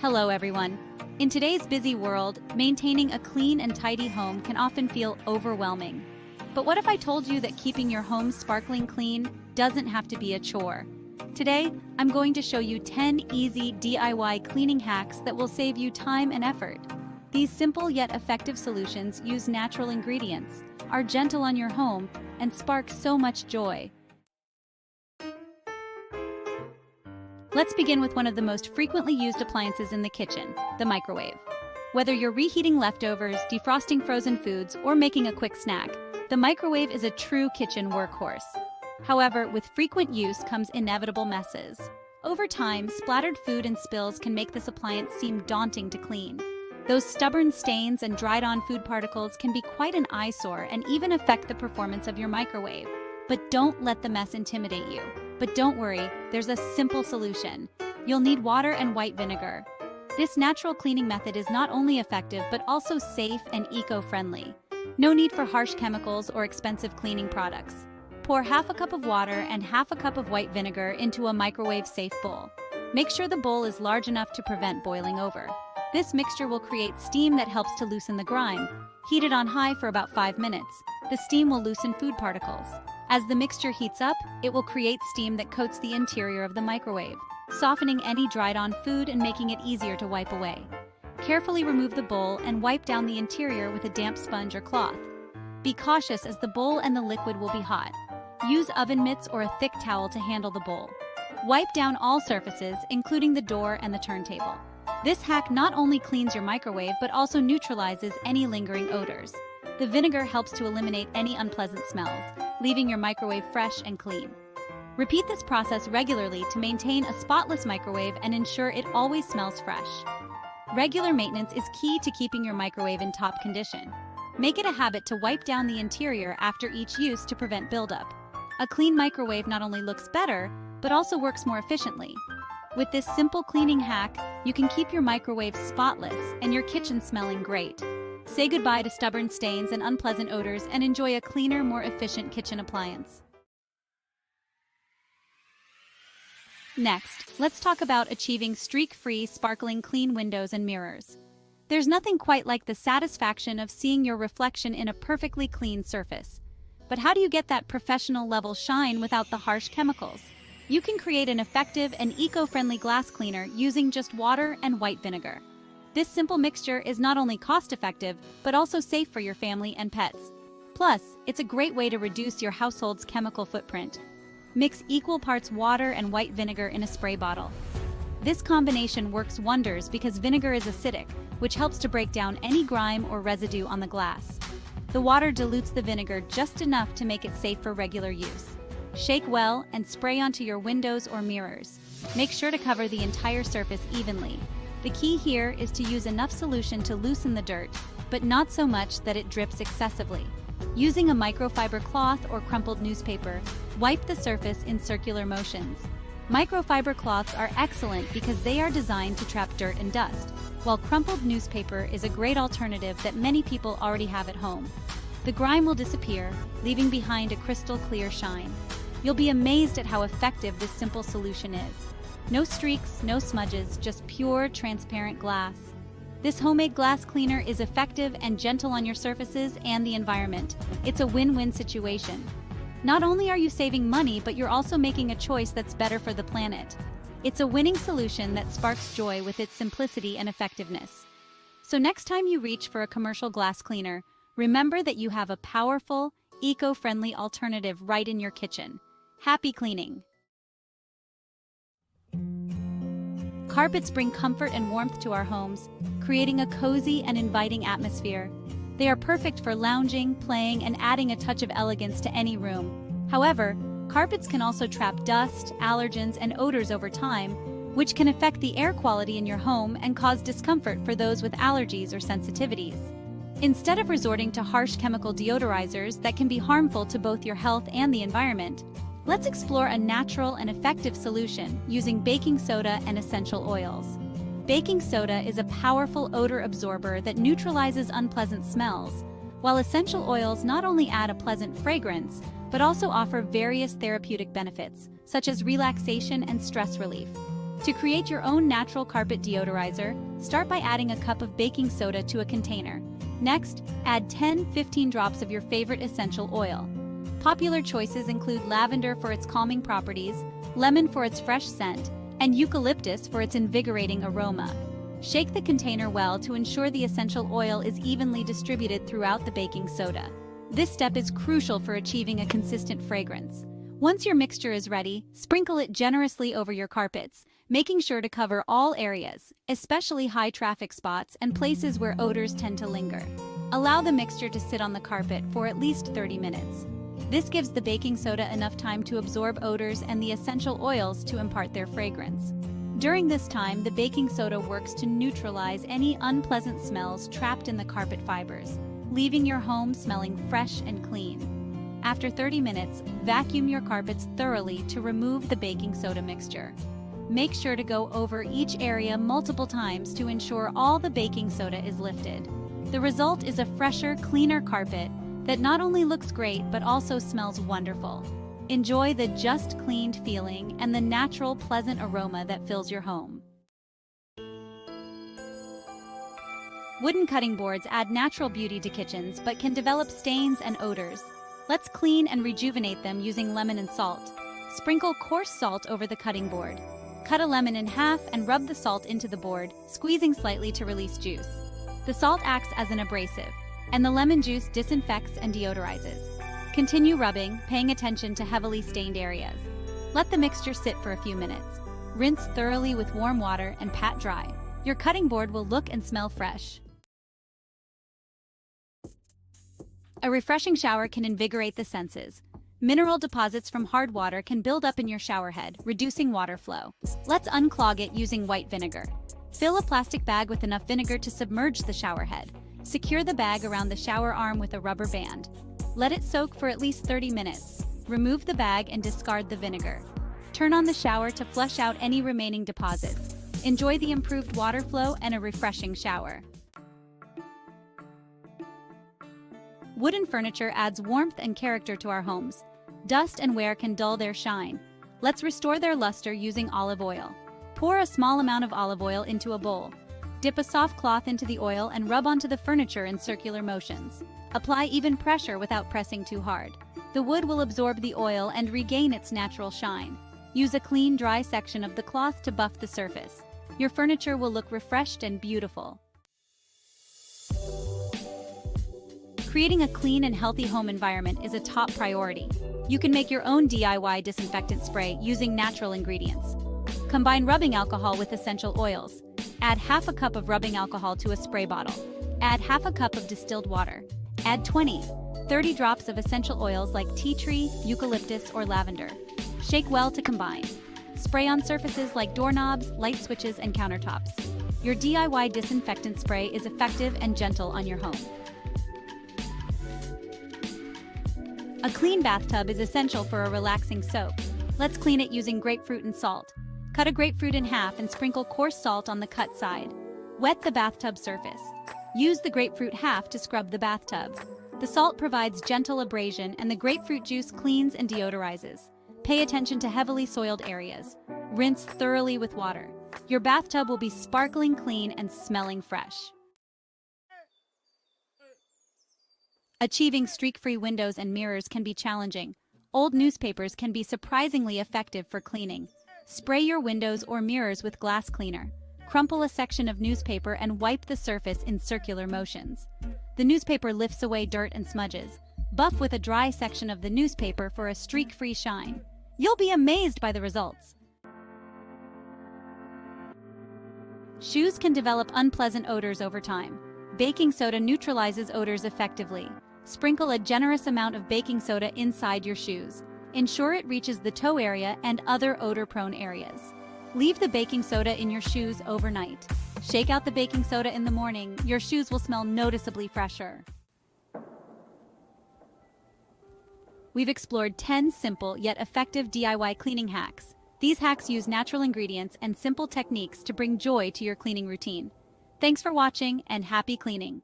Hello, everyone. In today's busy world, maintaining a clean and tidy home can often feel overwhelming. But what if I told you that keeping your home sparkling clean doesn't have to be a chore? Today, I'm going to show you 10 easy DIY cleaning hacks that will save you time and effort. These simple yet effective solutions use natural ingredients, are gentle on your home, and spark so much joy. Let's begin with one of the most frequently used appliances in the kitchen, the microwave. Whether you're reheating leftovers, defrosting frozen foods, or making a quick snack, the microwave is a true kitchen workhorse. However, with frequent use comes inevitable messes. Over time, splattered food and spills can make this appliance seem daunting to clean. Those stubborn stains and dried-on food particles can be quite an eyesore and even affect the performance of your microwave. But don't let the mess intimidate you. But don't worry, there's a simple solution. You'll need water and white vinegar. This natural cleaning method is not only effective but also safe and eco-friendly. No need for harsh chemicals or expensive cleaning products. Pour half a cup of water and half a cup of white vinegar into a microwave-safe bowl. Make sure the bowl is large enough to prevent boiling over. This mixture will create steam that helps to loosen the grime. Heat it on high for about 5 minutes. The steam will loosen food particles. As the mixture heats up, it will create steam that coats the interior of the microwave, softening any dried-on food and making it easier to wipe away. Carefully remove the bowl and wipe down the interior with a damp sponge or cloth. Be cautious as the bowl and the liquid will be hot. Use oven mitts or a thick towel to handle the bowl. Wipe down all surfaces, including the door and the turntable. This hack not only cleans your microwave but also neutralizes any lingering odors. The vinegar helps to eliminate any unpleasant smells, leaving your microwave fresh and clean. Repeat this process regularly to maintain a spotless microwave and ensure it always smells fresh. Regular maintenance is key to keeping your microwave in top condition. Make it a habit to wipe down the interior after each use to prevent buildup. A clean microwave not only looks better, but also works more efficiently. With this simple cleaning hack, you can keep your microwave spotless and your kitchen smelling great. Say goodbye to stubborn stains and unpleasant odors and enjoy a cleaner, more efficient kitchen appliance. Next, let's talk about achieving streak-free, sparkling clean windows and mirrors. There's nothing quite like the satisfaction of seeing your reflection in a perfectly clean surface. But how do you get that professional-level shine without the harsh chemicals? You can create an effective and eco-friendly glass cleaner using just water and white vinegar. This simple mixture is not only cost-effective, but also safe for your family and pets. Plus, it's a great way to reduce your household's chemical footprint. Mix equal parts water and white vinegar in a spray bottle. This combination works wonders because vinegar is acidic, which helps to break down any grime or residue on the glass. The water dilutes the vinegar just enough to make it safe for regular use. Shake well and spray onto your windows or mirrors. Make sure to cover the entire surface evenly. The key here is to use enough solution to loosen the dirt, but not so much that it drips excessively. Using a microfiber cloth or crumpled newspaper, wipe the surface in circular motions. Microfiber cloths are excellent because they are designed to trap dirt and dust, while crumpled newspaper is a great alternative that many people already have at home. The grime will disappear, leaving behind a crystal clear shine. You'll be amazed at how effective this simple solution is. No streaks, no smudges, just pure, transparent glass. This homemade glass cleaner is effective and gentle on your surfaces and the environment. It's a win-win situation. Not only are you saving money, but you're also making a choice that's better for the planet. It's a winning solution that sparks joy with its simplicity and effectiveness. So next time you reach for a commercial glass cleaner, remember that you have a powerful, eco-friendly alternative right in your kitchen. Happy cleaning! Carpets bring comfort and warmth to our homes, creating a cozy and inviting atmosphere. They are perfect for lounging, playing, and adding a touch of elegance to any room. However, carpets can also trap dust, allergens, and odors over time, which can affect the air quality in your home and cause discomfort for those with allergies or sensitivities. Instead of resorting to harsh chemical deodorizers that can be harmful to both your health and the environment, let's explore a natural and effective solution using baking soda and essential oils. Baking soda is a powerful odor absorber that neutralizes unpleasant smells, while essential oils not only add a pleasant fragrance, but also offer various therapeutic benefits, such as relaxation and stress relief. To create your own natural carpet deodorizer, start by adding a cup of baking soda to a container. Next, add 10-15 drops of your favorite essential oil. Popular choices include lavender for its calming properties, lemon for its fresh scent, and eucalyptus for its invigorating aroma. Shake the container well to ensure the essential oil is evenly distributed throughout the baking soda. This step is crucial for achieving a consistent fragrance. Once your mixture is ready, sprinkle it generously over your carpets, making sure to cover all areas, especially high traffic spots and places where odors tend to linger. Allow the mixture to sit on the carpet for at least 30 minutes. This gives the baking soda enough time to absorb odors and the essential oils to impart their fragrance. During this time, the baking soda works to neutralize any unpleasant smells trapped in the carpet fibers, leaving your home smelling fresh and clean. After 30 minutes, vacuum your carpets thoroughly to remove the baking soda mixture. Make sure to go over each area multiple times to ensure all the baking soda is lifted. The result is a fresher, cleaner carpet that not only looks great but also smells wonderful. Enjoy the just cleaned feeling and the natural, pleasant aroma that fills your home. Wooden cutting boards add natural beauty to kitchens but can develop stains and odors. Let's clean and rejuvenate them using lemon and salt. Sprinkle coarse salt over the cutting board. Cut a lemon in half and rub the salt into the board, squeezing slightly to release juice. The salt acts as an abrasive, and the lemon juice disinfects and deodorizes. Continue rubbing, paying attention to heavily stained areas. Let the mixture sit for a few minutes. Rinse thoroughly with warm water and pat dry. Your cutting board will look and smell fresh. A refreshing shower can invigorate the senses. Mineral deposits from hard water can build up in your shower head, reducing water flow. Let's unclog it using white vinegar. Fill a plastic bag with enough vinegar to submerge the shower head. Secure the bag around the shower arm with a rubber band. Let it soak for at least 30 minutes. Remove the bag and discard the vinegar. Turn on the shower to flush out any remaining deposits. Enjoy the improved water flow and a refreshing shower. Wooden furniture adds warmth and character to our homes. Dust and wear can dull their shine. Let's restore their luster using olive oil. Pour a small amount of olive oil into a bowl. Dip a soft cloth into the oil and rub onto the furniture in circular motions. Apply even pressure without pressing too hard. The wood will absorb the oil and regain its natural shine. Use a clean, dry section of the cloth to buff the surface. Your furniture will look refreshed and beautiful. Creating a clean and healthy home environment is a top priority. You can make your own DIY disinfectant spray using natural ingredients. Combine rubbing alcohol with essential oils. Add half a cup of rubbing alcohol to a spray bottle. Add half a cup of distilled water. Add 20-30 drops of essential oils like tea tree, eucalyptus, or lavender. Shake well to combine. Spray on surfaces like doorknobs, light switches, and countertops. Your DIY disinfectant spray is effective and gentle on your home. A clean bathtub is essential for a relaxing soak. Let's clean it using grapefruit and salt. Cut a grapefruit in half and sprinkle coarse salt on the cut side. Wet the bathtub surface. Use the grapefruit half to scrub the bathtub. The salt provides gentle abrasion and the grapefruit juice cleans and deodorizes. Pay attention to heavily soiled areas. Rinse thoroughly with water. Your bathtub will be sparkling clean and smelling fresh. Achieving streak-free windows and mirrors can be challenging. Old newspapers can be surprisingly effective for cleaning. Spray your windows or mirrors with glass cleaner. Crumple a section of newspaper and wipe the surface in circular motions. The newspaper lifts away dirt and smudges. Buff with a dry section of the newspaper for a streak-free shine. You'll be amazed by the results. Shoes can develop unpleasant odors over time. Baking soda neutralizes odors effectively. Sprinkle a generous amount of baking soda inside your shoes. Ensure it reaches the toe area and other odor-prone areas. Leave the baking soda in your shoes overnight. Shake out the baking soda in the morning. Your shoes will smell noticeably fresher. We've explored 10 simple yet effective DIY cleaning hacks. These hacks use natural ingredients and simple techniques to bring joy to your cleaning routine. Thanks for watching and happy cleaning!